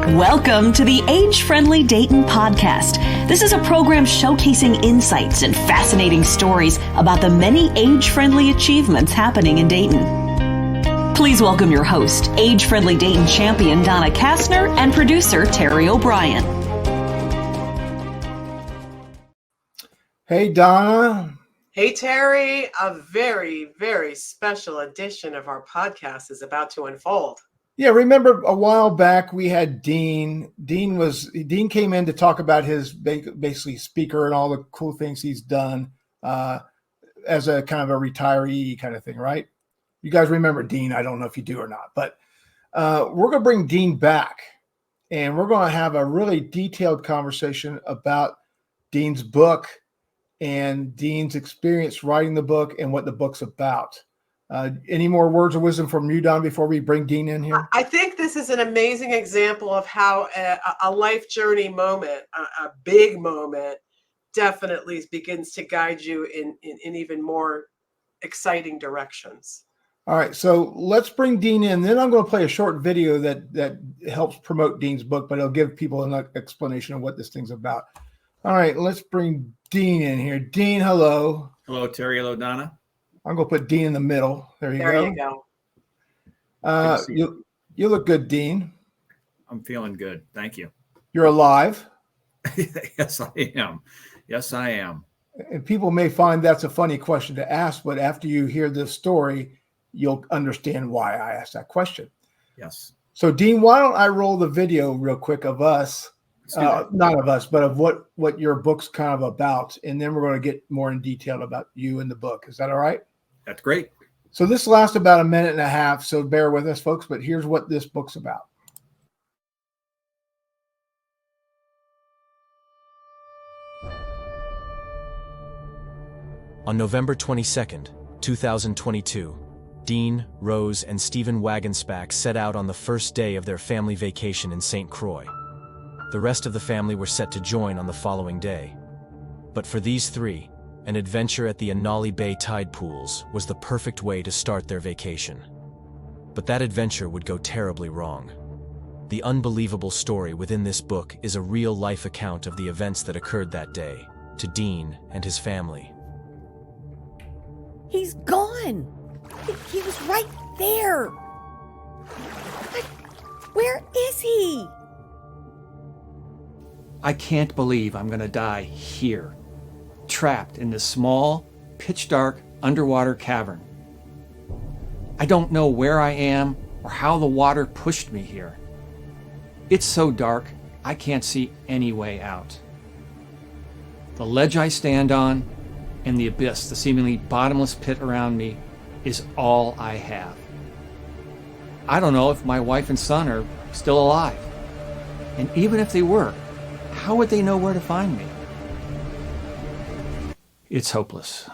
Welcome to the Age-Friendly Dayton podcast. This is a program showcasing insights and fascinating stories about the many age-friendly achievements happening in Dayton. Please welcome your host, Age-Friendly Dayton champion Donna Kastner and producer Terry O'Brien. Hey, Donna. Hey, Terry. A very, very special edition of our podcast is about to unfold. Yeah, remember a while back we had Dean. Dean came in to talk about his basically speaker and all the cool things he's done as a kind of a retiree kind of thing, right? You guys remember Dean? I don't know if you do or not, but we're going to bring Dean back, and we're going to have a really detailed conversation about Dean's book and Dean's experience writing the book and what the book's about. Any more words of wisdom from you, Don, before we bring Dean in here? I think this is an amazing example of how a life journey moment, a big moment, definitely begins to guide you in even more exciting directions. All right, so let's bring Dean in. Then I'm going to play a short video that helps promote Dean's book, but it'll give people an explanation of what this thing's about. All right, let's bring Dean in here. Dean, hello. Hello, Terry. Hello, Donna. I'm going to put Dean in the middle. There you go. You look good, Dean. I'm feeling good. Thank you. You're alive. Yes, I am. Yes, I am. And people may find that's a funny question to ask, but after you hear this story, you'll understand why I asked that question. Yes. So, Dean, why don't I roll the video real quick of us, not of us, but of what your book's kind of about, and then we're going to get more in detail about you and the book. Is that all right? That's great. So this lasts about a minute and a half, so bear with us, folks, but here's what this book's about. On November 22nd, 2022, Dean, Rose, and Stephen Wagenspack set out on the first day of their family vacation in St. Croix. The rest of the family were set to join on the following day. But for these three, an adventure at the Inali Bay tide pools was the perfect way to start their vacation. But that adventure would go terribly wrong. The unbelievable story within this book is a real-life account of the events that occurred that day to Dean and his family. He's gone! He was right there! But where is he? I can't believe I'm gonna die here, trapped in this small, pitch-dark underwater cavern. I don't know where I am or how the water pushed me here. It's so dark, I can't see any way out. The ledge I stand on and the abyss, the seemingly bottomless pit around me, is all I have. I don't know if my wife and son are still alive. And even if they were, how would they know where to find me? It's hopeless.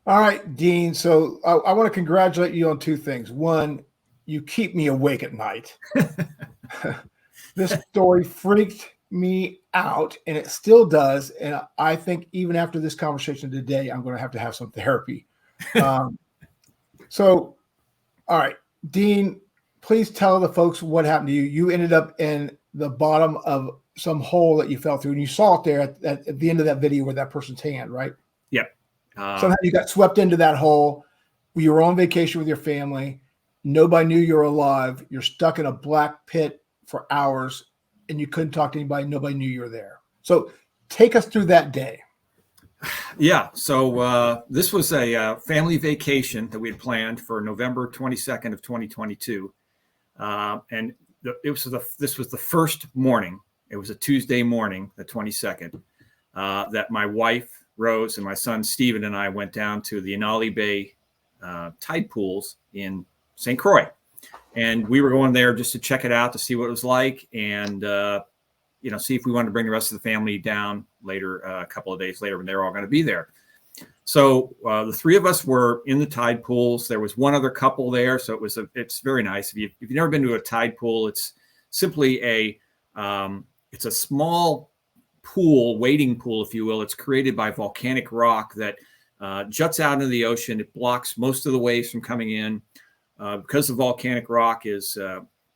All right, Dean. So I want to congratulate you on two things. One, you keep me awake at night. This story freaked me out, and it still does. And I think even after this conversation today, I'm going to have some therapy. So, all right, Dean, please tell the folks what happened to you. You ended up in the bottom of some hole that you fell through, and you saw it there at the end of that video with that person's hand, right? Yep. Somehow you got swept into that hole. You were on vacation with your family. Nobody knew you were alive. You're stuck in a black pit for hours, and you couldn't talk to anybody. Nobody knew you were there. So take us through that day. Yeah. So this was a family vacation that we had planned for November 22nd of 2022. And this was the first morning. It was a Tuesday morning, the 22nd, that my wife, Rose, and my son, Stephen, and I went down to the Inali Bay tide pools in St. Croix. And we were going there just to check it out, to see what it was like, and see if we wanted to bring the rest of the family down later, a couple of days later when they're all going to be there. So the three of us were in the tide pools. There was one other couple there, so it's very nice. If you've never been to a tide pool, it's simply it's a small pool, wading pool, if you will. It's created by volcanic rock that juts out into the ocean. It blocks most of the waves from coming in. Because the volcanic rock is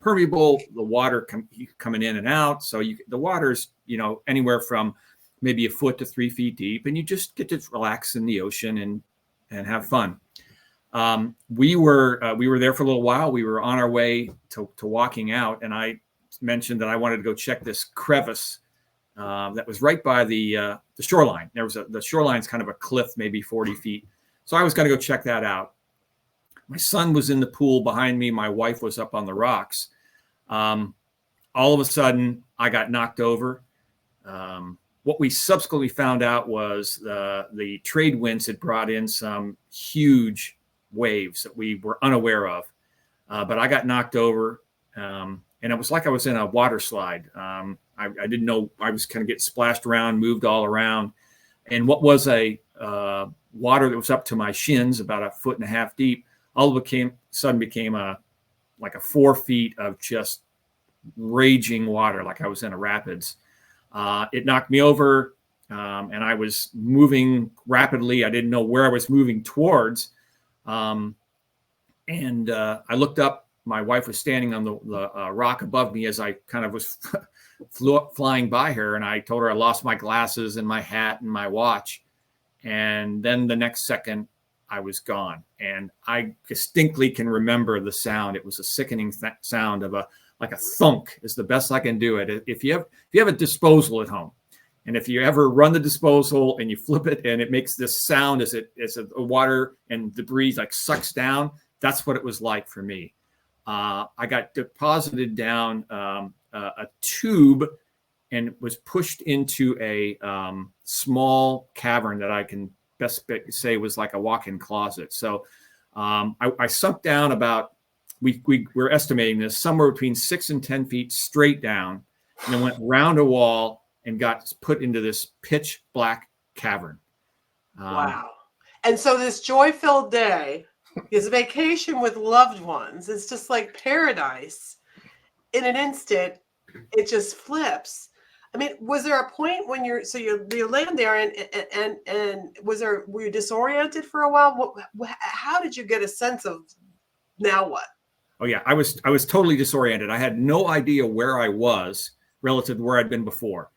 permeable, the water coming in and out. So the water's, anywhere from maybe a foot to 3 feet deep, and you just get to relax in the ocean and have fun. We were there for a little while. We were on our way to walking out, and I mentioned that I wanted to go check this crevice that was right by the shoreline. The shoreline's kind of a cliff, maybe 40 feet. So I was going to go check that out. My son was in the pool behind me. My wife was up on the rocks. All of a sudden, I got knocked over. What we subsequently found out was the trade winds had brought in some huge waves that we were unaware of. But I got knocked over, and it was like I was in a water slide. I didn't know. I was kind of getting splashed around, moved all around. And what was a water that was up to my shins, about 1.5 feet deep, all of a sudden became like 4 feet of just raging water, like I was in a rapids. It knocked me over, and I was moving rapidly. I didn't know where I was moving towards. And I looked up. My wife was standing on the rock above me as I kind of was flying by her. And I told her I lost my glasses and my hat and my watch. And then the next second, I was gone. And I distinctly can remember the sound. It was a sickening sound of like a thunk is the best I can do it. If you have a disposal at home, and if you ever run the disposal and you flip it and it makes this sound as the water and debris like sucks down, that's what it was like for me. I got deposited down a tube and was pushed into a small cavern that I can best say was like a walk-in closet. So I sunk down about, we're estimating this, somewhere between 6 and 10 feet straight down, and then went round a wall and got put into this pitch black cavern. Wow. And so this joy-filled day is vacation with loved ones. It's just like paradise. In an instant, it just flips. I mean, was there a point when you land there and were you disoriented for a while? How did you get a sense of now what? Oh yeah, I was totally disoriented. I had no idea where I was relative to where I'd been before.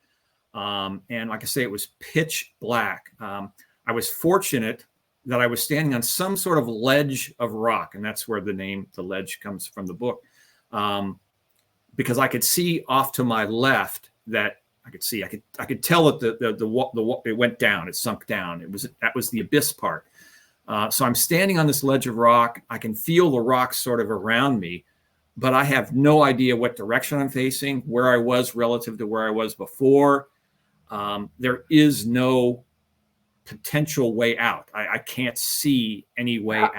And like I say, it was pitch black. I was fortunate that I was standing on some sort of ledge of rock, and that's where the name, the ledge, comes from the book. Because I could see off to my left that I could tell that it went down, it sunk down. That was the abyss part. So I'm standing on this ledge of rock. I can feel the rocks sort of around me, but I have no idea what direction I'm facing, where I was relative to where I was before. There is no potential way out. I can't see any way out.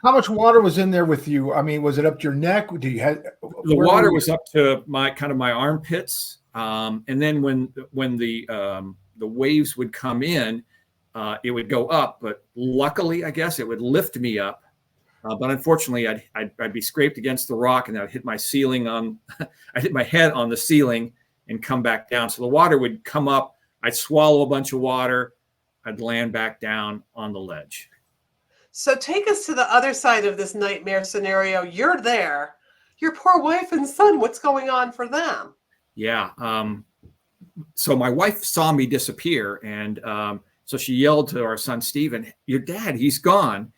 How much water was in there with you? I mean, was it up to your neck? Do you have the water was up to my armpits, and then when the waves would come in, it would go up. But luckily, I guess it would lift me up. But unfortunately, I'd be scraped against the rock, and I'd hit my I'd hit my head on the ceiling and come back down. So the water would come up. I'd swallow a bunch of water. I'd land back down on the ledge. So take us to the other side of this nightmare scenario. You're there. Your poor wife and son, what's going on for them? Yeah. So my wife saw me disappear, and so she yelled to our son, Stephen, "Your dad, he's gone."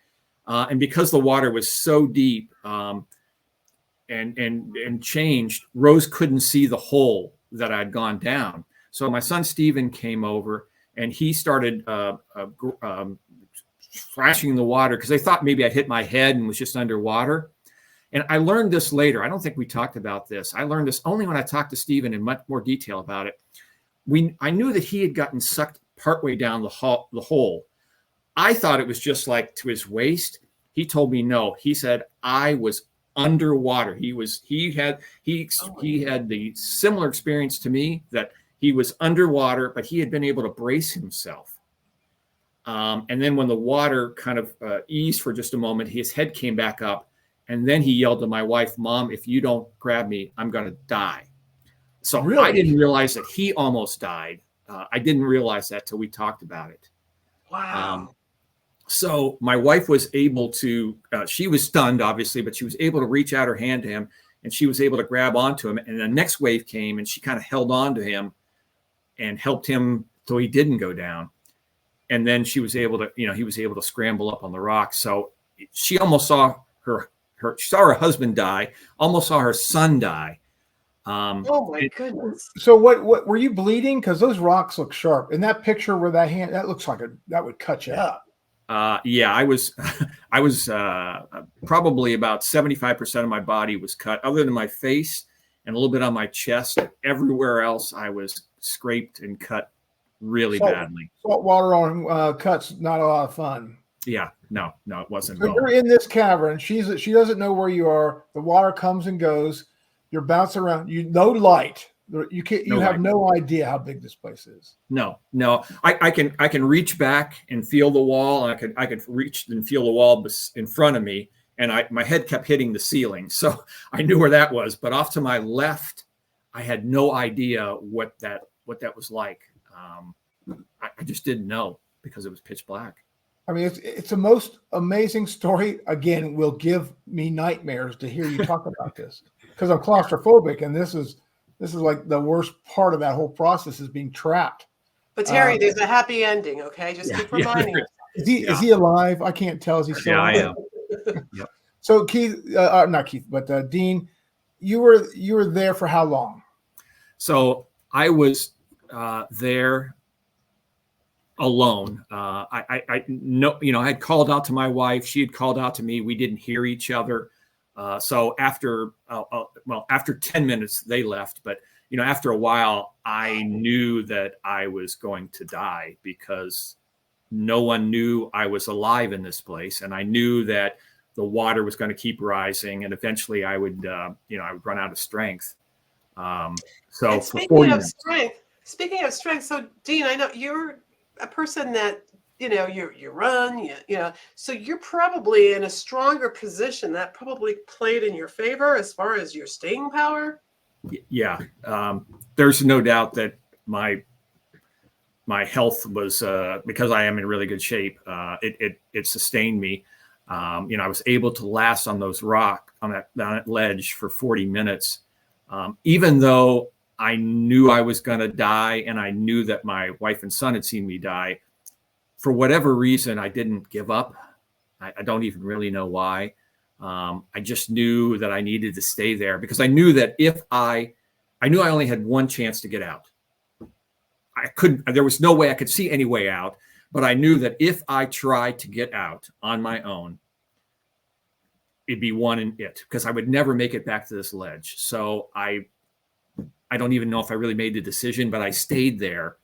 And because the water was so deep and changed, Rose couldn't see the hole that I'd gone down. So my son, Stephen, came over, and he started splashing the water because they thought maybe I'd hit my head and was just underwater. And I learned this later. I don't think we talked about this. I learned this only when I talked to Stephen in much more detail about it. I knew that he had gotten sucked partway down the hole. I thought it was just like to his waist. He told me no. He said I was underwater. He had the similar experience to me, that he was underwater, but he had been able to brace himself. And then when the water kind of eased for just a moment, his head came back up. And then he yelled to my wife, "Mom, if you don't grab me, I'm going to die." So Really? I didn't realize that he almost died. I didn't realize that till we talked about it. Wow. So my wife was able to, she was stunned, obviously, but she was able to reach out her hand to him, and she was able to grab onto him. And the next wave came, and she kind of held on to him and helped him so he didn't go down. And then she was able to, he was able to scramble up on the rocks. So she almost saw she saw her husband die, almost saw her son die. Oh my goodness. So what were you bleeding? Because those rocks look sharp. In that picture where that looks like that would cut you up. Yeah, I was probably about 75% of my body was cut, other than my face and a little bit on my chest. Everywhere else, I was scraped and cut really badly. Salt water on cuts, not a lot of fun. Yeah, no, it wasn't. So you're in this cavern. She doesn't know where you are. The water comes and goes. You're bouncing around. No light. You can't. You have no idea how big this place is. No. I can reach back and feel the wall. And I could reach and feel the wall in front of me, and my head kept hitting the ceiling. So I knew where that was. But off to my left, I had no idea what that was like. I just didn't know because it was pitch black. I mean, it's the most amazing story. Again, will give me nightmares to hear you talk about this because I'm claustrophobic, and this is like the worst part of that whole process is being trapped. But Terry, there's a happy ending. Okay, just keep reminding us. Is he alive? I can't tell. Is he still alive? I am. Yep. So Keith, not Keith, but Dean, you were there for how long? So I was there alone. I know, I had called out to my wife. She had called out to me. We didn't hear each other. So after 10 minutes, they left. But, after a while, I knew that I was going to die because no one knew I was alive in this place. And I knew that the water was going to keep rising. And eventually I would run out of strength. So speaking of strength, so Dean, I know you're a person that you run, so you're probably in a stronger position. That probably played in your favor as far as your staying power. Yeah, there's no doubt that my health was because I am in really good shape. It sustained me. I was able to last on that ledge for 40 minutes, even though I knew I was going to die, and I knew that my wife and son had seen me die. For whatever reason, I didn't give up. I don't even really know why. I just knew that I needed to stay there because I knew that I knew I only had one chance to get out. There was no way I could see any way out, but I knew that if I tried to get out on my own, it'd be one in it because I would never make it back to this ledge. So I don't even know if I really made the decision, but I stayed there.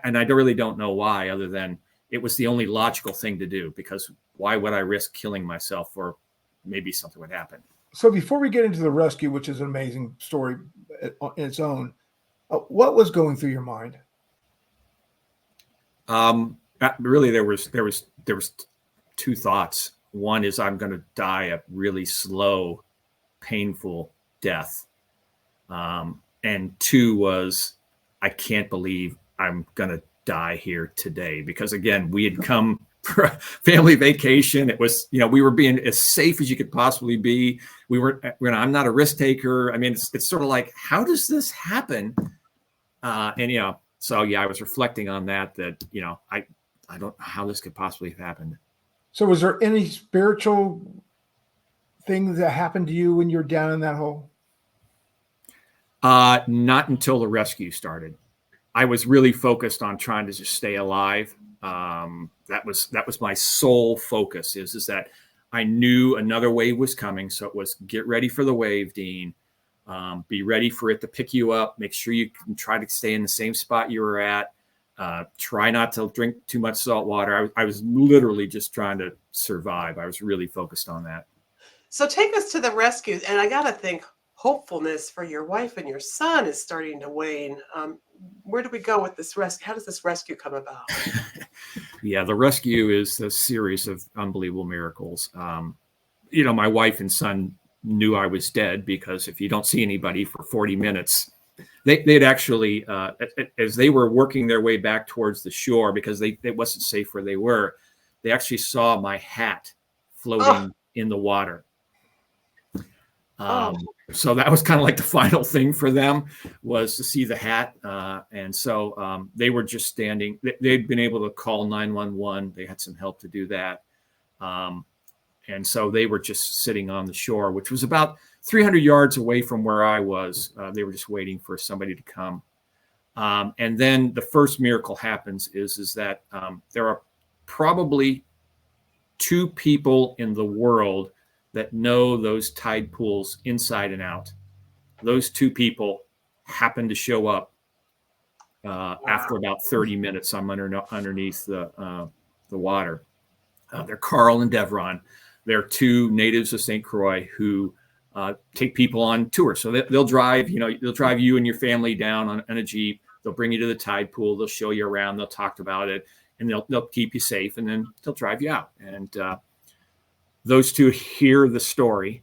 And I really don't know why, other than it was the only logical thing to do, because why would I risk killing myself or maybe something would happen? So before we get into the rescue, which is an amazing story in its own, what was going through your mind? Really, there was two thoughts. One is I'm going to die a really slow, painful death. And two was, I can't believe I'm going to die here today. Because again, we had come for a family vacation. It was, we were being as safe as you could possibly be. I'm not a risk taker. I mean, it's sort of like, how does this happen? So I was reflecting on that, I don't know how this could possibly have happened. So was there any spiritual things that happened to you when you were down in that hole? Not until the rescue started. I was really focused on trying to just stay alive. That was my sole focus is that I knew another wave was coming. So it was get ready for the wave, Dean. Be ready for it to pick you up. Make sure you can try to stay in the same spot you were at. Try not to drink too much salt water. I was literally just trying to survive. I was really focused on that. So take us to the rescue. And I got to think hopefulness for your wife and your son is starting to wane. Where do we go with this rescue? How does this rescue come about? Yeah, the rescue is a series of unbelievable miracles. My wife and son knew I was dead because if you don't see anybody for 40 minutes, they'd actually, as they were working their way back towards the shore, because it wasn't safe where they were, they actually saw my hat floating in the water. So that was kind of like the final thing for them, was to see the hat. And so they were just standing. They'd been able to call 911. They had some help to do that. And so they were just sitting on the shore, which was about 300 yards away from where I was. They were just waiting for somebody to come. And then the first miracle happens is that there are probably 2 people in the world that know those tide pools inside and out. Those 2 people happen to show up after about 30 minutes. I'm underneath the water. They're Carl and Devron. They're 2 natives of St. Croix who take people on tour. So they'll drive you and your family down on a Jeep. They'll bring you to the tide pool. They'll show you around. They'll talk about it, and they'll keep you safe, and then they'll drive you out. And those 2 hear the story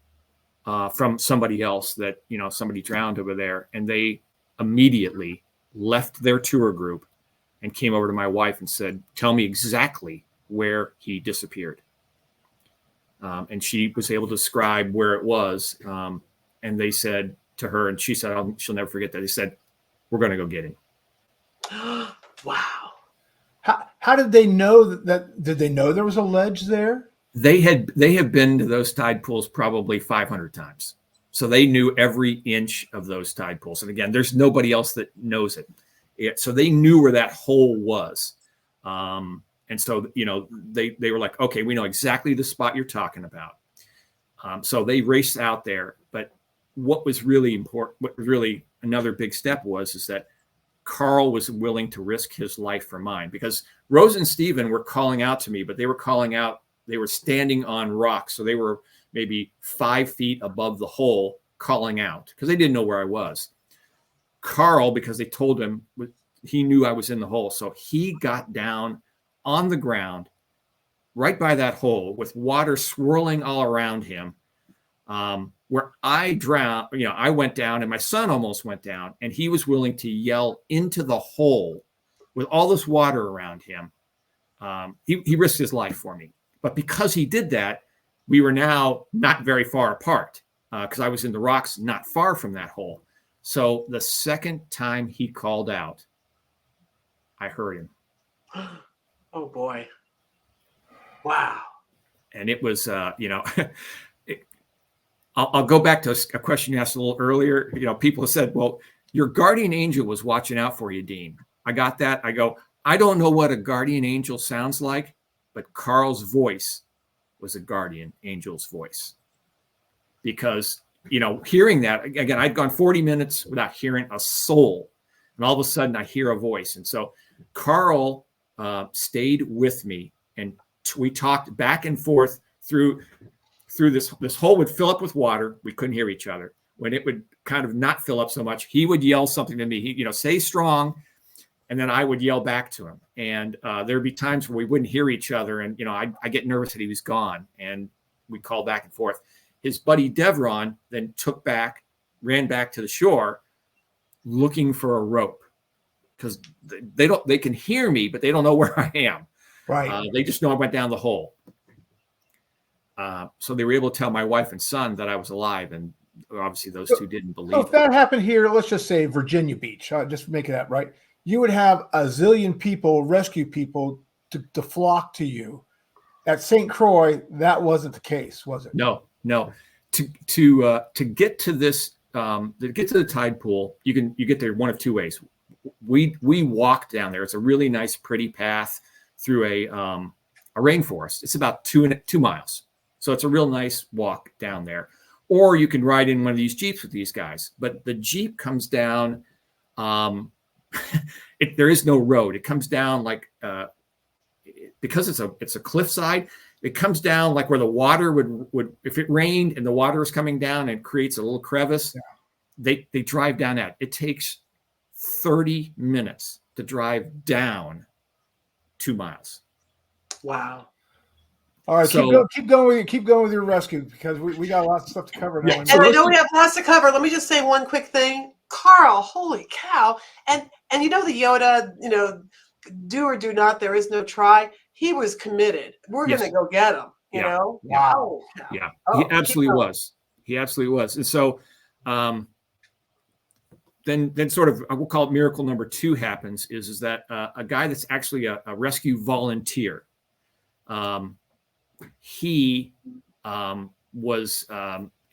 from somebody else that, somebody drowned over there. And they immediately left their tour group and came over to my wife and said, "Tell me exactly where he disappeared." And she was able to describe where it was. And they said to her, and she said, she'll never forget that. They said, "We're going to go get him." Wow. How did they know that? Did they know there was a ledge there? They have been to those tide pools probably 500 times. So they knew every inch of those tide pools. And again, there's nobody else that knows it. So they knew where that hole was. And so, they were like, "Okay, we know exactly the spot you're talking about." So they raced out there. But what was really important, what really another big step is that Carl was willing to risk his life for mine, because Rose and Stephen were calling out to me, but they were calling out. They were standing on rocks. So they were maybe 5 feet above the hole calling out because they didn't know where I was. Carl, because they told him, he knew I was in the hole. So he got down on the ground right by that hole with water swirling all around him, where I drowned. I went down and my son almost went down, and he was willing to yell into the hole with all this water around him. He risked his life for me. But because he did that, we were now not very far apart because I was in the rocks not far from that hole. So the second time he called out, I heard him. Oh, boy. Wow. And it was, I'll go back to a question you asked a little earlier. People said, "Well, your guardian angel was watching out for you, Dean." I got that. I go, I don't know what a guardian angel sounds like, but Carl's voice was a guardian angel's voice. Because, hearing that, again, I'd gone 40 minutes without hearing a soul. And all of a sudden I hear a voice. And so Carl stayed with me, and we talked back and forth through this hole would fill up with water. We couldn't hear each other. When it would kind of not fill up so much, he would yell something to me. He, "Stay strong." And then I would yell back to him. And there'd be times where we wouldn't hear each other. And, I get nervous that he was gone. And we'd call back and forth. His buddy Devron then ran back to the shore looking for a rope. Because they can hear me, but they don't know where I am. Right. They just know I went down the hole. So they were able to tell my wife and son that I was alive. And obviously those 2 didn't believe So if that happened here, let's just say Virginia Beach, just make that right. You would have a zillion people, rescue people, to flock to you. At St. Croix, that wasn't the case, was it? No. To get to this, to get to the tide pool, you get there one of 2 ways. We walked down there. It's a really nice, pretty path through a rainforest. It's about 2 miles, so it's a real nice walk down there. Or you can ride in one of these Jeeps with these guys. But the Jeep comes down. There is no road. It comes down like because it's a cliffside. It comes down like where the water would if it rained and the water is coming down and creates a little crevice. Yeah. They drive down that. It takes 30 minutes to drive down 2 miles. Wow. All right, So- keep going with your rescue because we got lots of stuff to cover now. Yeah, And so I know we have lots to cover. Let me just say one quick thing. Carl, holy cow. And you know the Yoda, do or do not, there is no try. He was committed. We're Yes. going to go get him, you Yeah. know? Wow. Oh, cow. Yeah, Oh, he keep absolutely going. was. He absolutely was. And so then sort of, we'll call it miracle number 2 happens is that a guy that's actually a rescue volunteer, he and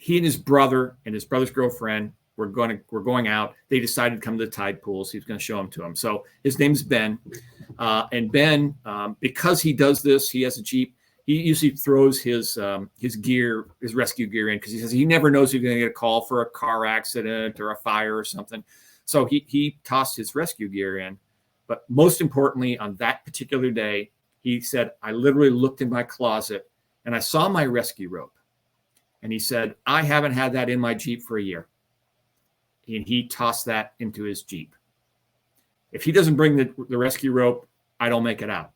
his brother and his brother's girlfriend were going out. They decided to come to the tide pools. He was going to show them to him. So his name's Ben. And Ben, because he does this, he has a Jeep. He usually throws his gear, his rescue gear in because he says he never knows if he's going to get a call for a car accident or a fire or something. So he tossed his rescue gear in. But most importantly, on that particular day, he said, I literally looked in my closet and I saw my rescue rope. And he said, I haven't had that in my Jeep for a year. And he tossed that into his Jeep. If he doesn't bring the rescue rope, I don't make it out.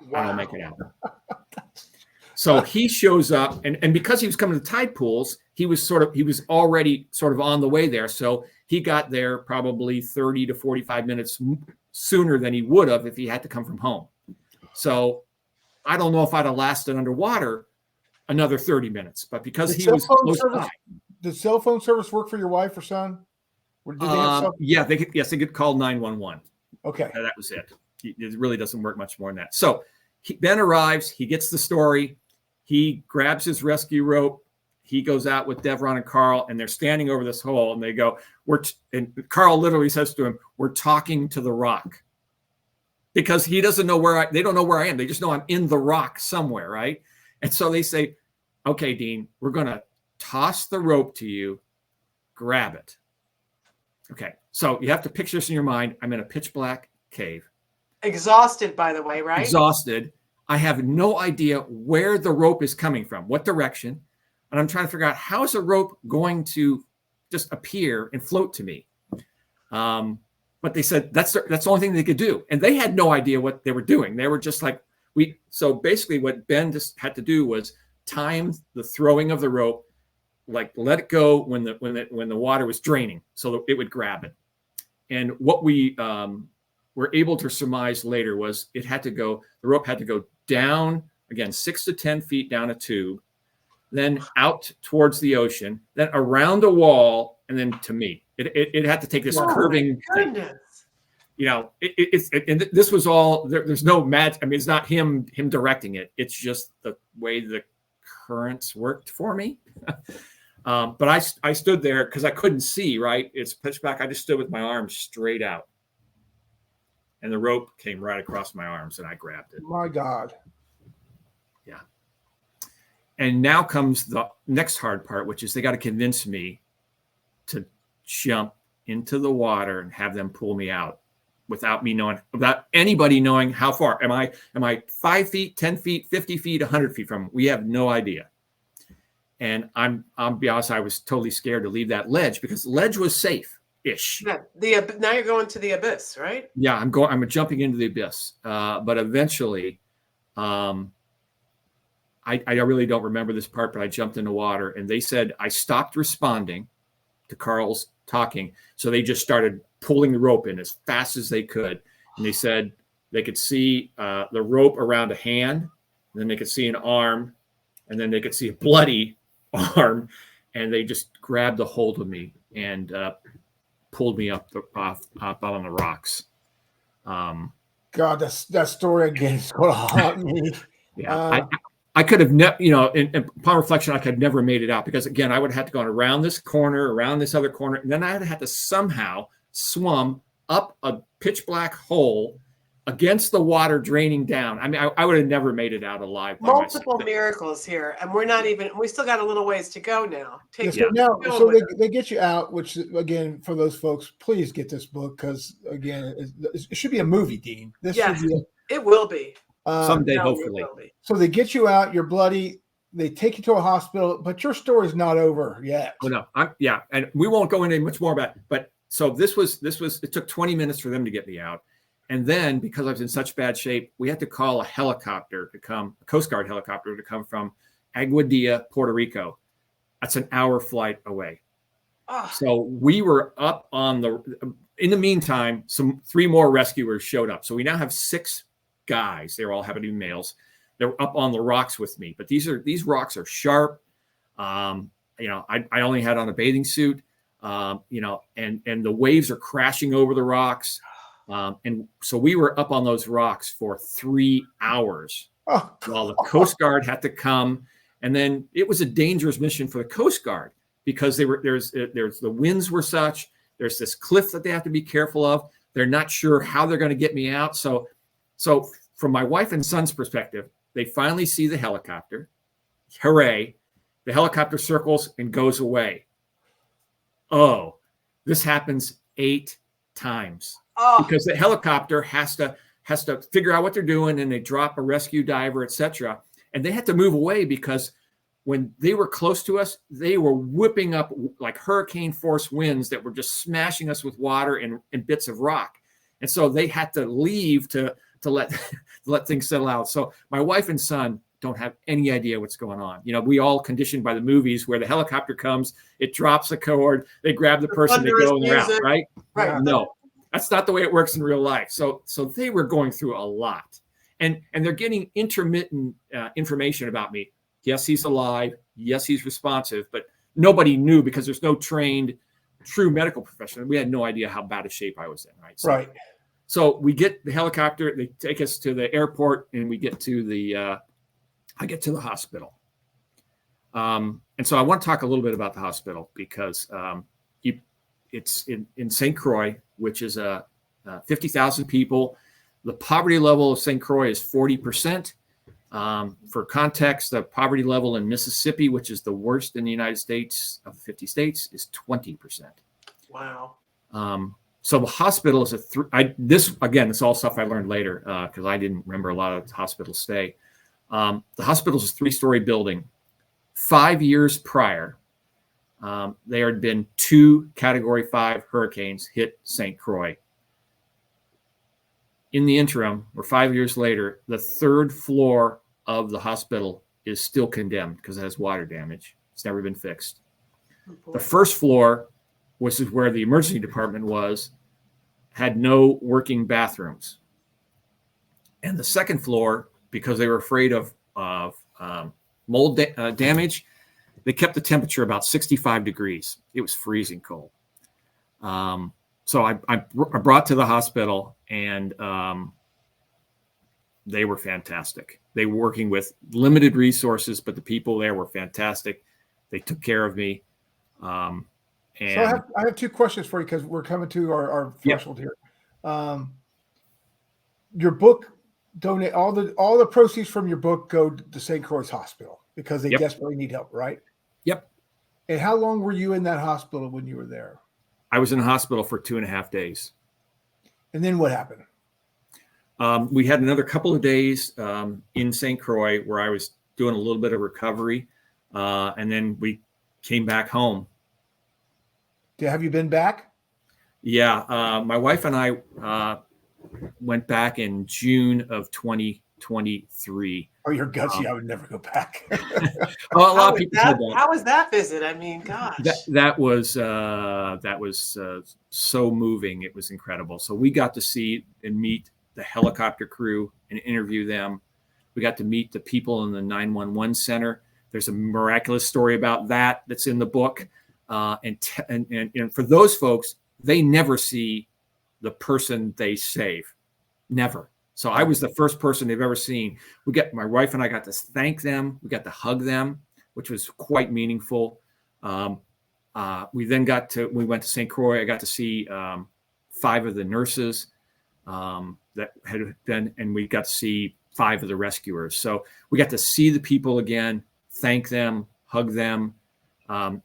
Wow. I don't make it out. So he shows up, and because he was coming to tide pools, he was already sort of on the way there. So he got there probably 30 to 45 minutes sooner than he would have if he had to come from home. So I don't know if I'd have lasted underwater another 30 minutes, but because he was close by. Did cell phone service work for your wife or son? Or did they have cell- Yeah, they could call 911. Okay. That was it. It really doesn't work much more than that. So Ben arrives. He gets the story. He grabs his rescue rope. He goes out with Devron and Carl, and they're standing over this hole. And they go, and Carl literally says to him, "We're talking to the rock," because he doesn't know they don't know where I am. They just know I'm in the rock somewhere, right? And so they say, "Okay, Dean, we're going to toss the rope to you. Grab it." Okay, so you have to picture this in your mind. I'm in a pitch black cave. Exhausted, by the way, right? Exhausted. I have no idea where the rope is coming from, what direction. And I'm trying to figure out how is a rope going to just appear and float to me. But they said that's the only thing they could do. And they had no idea what they were doing. They were just like, so basically what Ben just had to do was time the throwing of the rope, like let it go when the water was draining so that it would grab it. And what we were able to surmise later was the rope had to go down again 6 to 10 feet down a tube, then out towards the ocean, then around a wall, and then to me. It had to take this curving thing. And this was all there's no magic. I mean, it's not him directing it. It's just the way the currents worked for me. But I stood there because I couldn't see, right? It's pitch black. I just stood with my arms straight out. And the rope came right across my arms and I grabbed it. My God. Yeah. And now comes the next hard part, which is they got to convince me to jump into the water and have them pull me out without anybody knowing how far. Am I 5 feet, 10 feet, 50 feet, 100 feet from them? We have no idea. And I'll be honest, I was totally scared to leave that ledge because the ledge was safe-ish. Yeah, now you're going to the abyss, right? Yeah, I'm jumping into the abyss. But eventually, I really don't remember this part, but I jumped in the water and they said I stopped responding to Carl's talking. So they just started pulling the rope in as fast as they could. And they said they could see the rope around a hand, and then they could see an arm, and then they could see a bloody arm, and they just grabbed a hold of me and pulled me up on the rocks. God, that story again is going to haunt me. Yeah, I could have never, upon reflection, I could have never made it out because again, I would have had to go around this corner, around this other corner, and then I would have had to somehow swim up a pitch black hole against the water draining down. I mean, I would have never made it out alive. Multiple miracles here, and we still got a little ways to go now. So they get you out, which again, for those folks, please get this book because again, it should be a movie, Dean. It will be. Someday, hopefully. So they get you out, you're bloody, they take you to a hospital, but your story's not over yet. Oh, no. And we won't go into much more about it. But so this was, it took 20 minutes for them to get me out. And then because I was in such bad shape, we had to call a helicopter to come, a Coast Guard helicopter to come from Aguadilla, Puerto Rico. That's an hour flight away. Oh, So we were up on in the meantime, 3 more rescuers showed up. So we now have 6 guys. They all happen to be males. They were up on the rocks with me, but these rocks are sharp. I only had on a bathing suit, and the waves are crashing over the rocks. And so we were up on those rocks for 3 hours while the Coast Guard had to come. And then it was a dangerous mission for the Coast Guard because there's the winds were such, there's this cliff that they have to be careful of. They're not sure how they're going to get me out. So from my wife and son's perspective, they finally see the helicopter. Hooray. The helicopter circles and goes away. Oh, this happens 8 times. Because the helicopter has to figure out what they're doing, and they drop a rescue diver, etc. And they had to move away because when they were close to us, they were whipping up like hurricane force winds that were just smashing us with water and bits of rock. And so they had to leave to let things settle out. So my wife and son don't have any idea what's going on. We all conditioned by the movies where the helicopter comes, it drops the cord, they grab the person, they go and they're out, right? Right. No. That's not the way it works in real life. So they were going through a lot, and they're getting intermittent information about me. Yes, he's alive. Yes, he's responsive, but nobody knew because there's no trained, true medical professional. We had no idea how bad a shape I was in. Right. So we get the helicopter. They take us to the airport, and we get to I get to the hospital. And so I want to talk a little bit about the hospital because it's in St. Croix, which is 50,000 people. The poverty level of St. Croix is 40%. For context, the poverty level in Mississippi, which is the worst in the United States of 50 states, is 20%. Wow. So the hospital is it's all stuff I learned later because I didn't remember a lot of hospital stay. The hospital is a 3-story building. 5 years prior, there had been 2 Category 5 hurricanes hit St. Croix. In the interim, or 5 years later, the 3rd floor of the hospital is still condemned because it has water damage. It's never been fixed. The 1st floor, which is where the emergency department was, had no working bathrooms. And the 2nd floor, because they were afraid of mold damage, they kept the temperature about 65 degrees. It was freezing cold. So I brought to the hospital, and they were fantastic. They were working with limited resources, but the people there were fantastic. They took care of me. And so I have 2 questions for you because we're coming to our threshold here. Your book, donate all the proceeds from your book go to St. Croix Hospital because they desperately need help, right? Yep. And how long were you in that hospital when you were there? I was in the hospital for 2.5 days. And then what happened? We had another couple of days in St. Croix where I was doing a little bit of recovery. And then we came back home. Have you been back? Yeah. My wife and I went back in June of 2023. Oh, you're gutsy. I would never go back. Well, a lot of people said that. How was that visit? I mean, gosh. That was so moving. It was incredible. So we got to see and meet the helicopter crew and interview them. We got to meet the people in the 911 center. There's a miraculous story about that's in the book. And for those folks, they never see the person they save. Never. So I was the first person they've ever seen. My wife and I got to thank them. We got to hug them, which was quite meaningful. We went to St. Croix. I got to see 5 of the nurses that had been, and we got to see 5 of the rescuers. So we got to see the people again, thank them, hug them.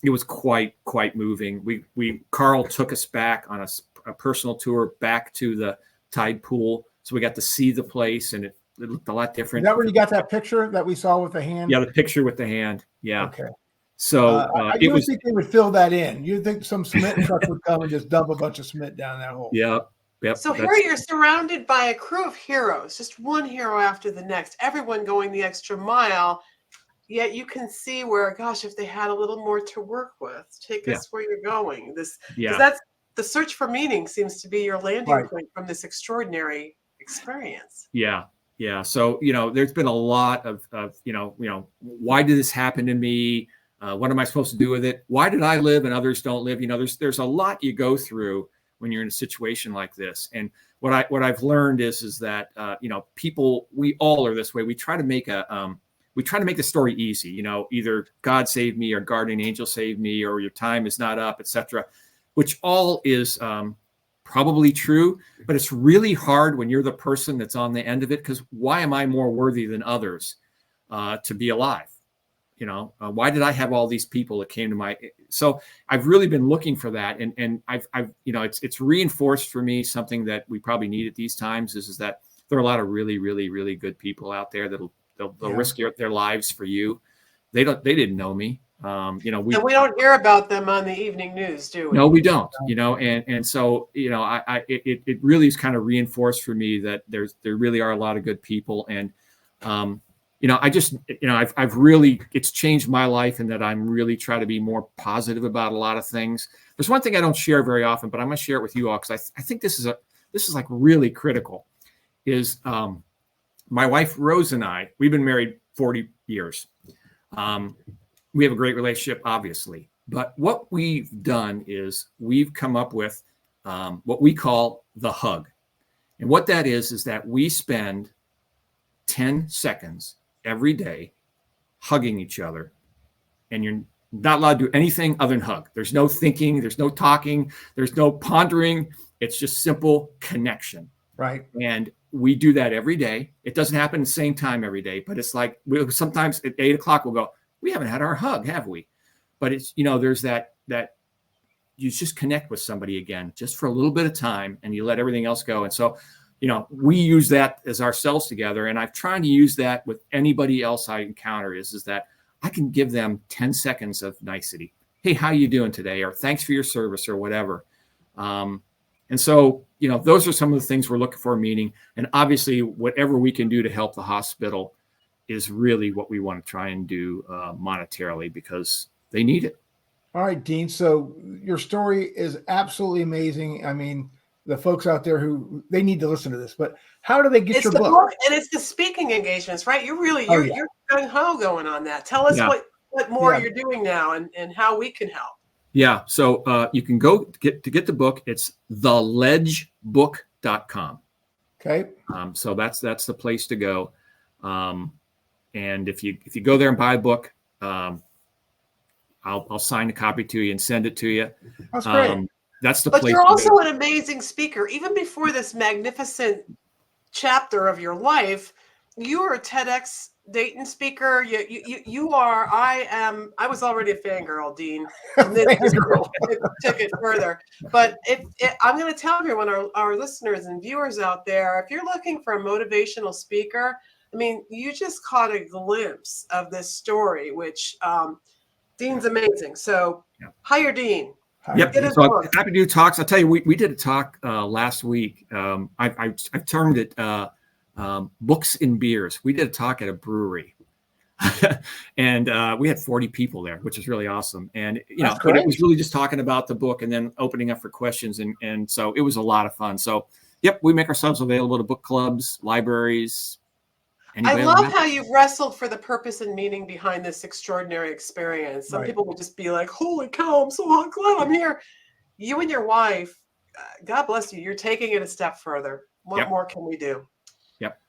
It was quite moving. Carl took us back on a personal tour back to the tide pool. So we got to see the place, and it looked a lot different. Is that where you got that picture that we saw with the hand? Yeah, the picture with the hand. Yeah. Okay. So you would think they would fill that in. You'd think some cement truck would come and just dump a bunch of cement down that hole. Yeah. Yep. So here you're surrounded by a crew of heroes, just one hero after the next, everyone going the extra mile. Yet you can see where, gosh, if they had a little more to work with, take us where you're going. Because that's the search for meaning seems to be your landing point from this extraordinary experience. Yeah. Yeah. So, there's been a lot of why did this happen to me? What am I supposed to do with it? Why did I live and others don't live? There's a lot you go through when you're in a situation like this. And what I've learned is that, people, we all are this way. We try to make the story easy, either God saved me or guardian angel saved me, or your time is not up, etc., which all is probably true, but it's really hard when you're the person that's on the end of it, because why am I more worthy than others to be alive? Why did I have all these people that came to my? So I've really been looking for that, and I've it's reinforced for me something that we probably need at these times is that there are a lot of really, really, really good people out there they'll risk their lives for you. They didn't know me. And we don't hear about them on the evening news, do we? No, we don't. And so it really is kind of reinforced for me that there really are a lot of good people, and I've really, it's changed my life in that I'm really trying to be more positive about a lot of things. There's one thing I don't share very often, but I'm going to share it with you all because I think this is like really critical. Is my wife Rose and I, we've been married 40 years. We have a great relationship, obviously, but what we've done is we've come up with what we call the hug. And what that is that we spend 10 seconds every day hugging each other, and you're not allowed to do anything other than hug. There's no thinking, there's no talking, there's no pondering. It's just simple connection. Right. And we do that every day. It doesn't happen at the same time every day, but it's like sometimes at 8:00 we'll go, we haven't had our hug, have we? But it's, there's that you just connect with somebody again, just for a little bit of time, and you let everything else go. And so, we use that as ourselves together. And I've tried to use that with anybody else I encounter is that I can give them 10 seconds of nicety. Hey, how you doing today? Or thanks for your service or whatever. And so, those are some of the things we're looking for meaning. And obviously, whatever we can do to help the hospital is really what we want to try and do monetarily, because they need it. All right, Dean. So your story is absolutely amazing. I mean, the folks out there they need to listen to this, but how do they get your book? And it's the speaking engagements, right? You're gung-ho going on that. Tell us what more you're doing now and how we can help. Yeah. So you can go to get the book. It's theledgebook.com. Okay. So that's the place to go. And if you go there and buy a book, I'll sign a copy to you and send it to you. That's great. That's the place. But you're also an amazing speaker. Even before this magnificent chapter of your life, you were a TEDx Dayton speaker. You are. I was already a fangirl, Dean. And then took it further. But I'm going to tell everyone, our listeners and viewers out there, if you're looking for a motivational speaker, I mean, you just caught a glimpse of this story, which Dean's amazing. So hire Dean. Yep. So I'm happy to do talks. I'll tell you, we did a talk last week. I termed it Books and Beers. We did a talk at a brewery. And we had 40 people there, which is really awesome. And, but it was really just talking about the book and then opening up for questions. And so it was a lot of fun. So, we make ourselves available to book clubs, libraries. I love how you've wrestled for the purpose and meaning behind this extraordinary experience. Some people will just be like, holy cow, I'm so glad I'm here. You and your wife, God bless you, you're taking it a step further. What more can we do? Yep.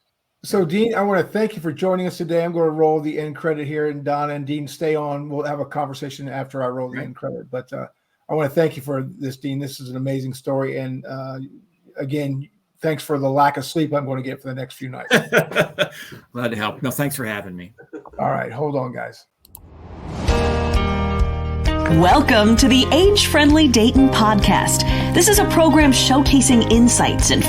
So, Dean, I want to thank you for joining us today. I'm going to roll the end credit here, and Donna and Dean, stay on. We'll have a conversation after I roll the end credit. But I want to thank you for this, Dean. This is an amazing story. And again, thanks for the lack of sleep I'm going to get for the next few nights. Glad to help. No, thanks for having me. All right. Hold on, guys. Welcome to the Age-Friendly Dayton podcast. This is a program showcasing insights and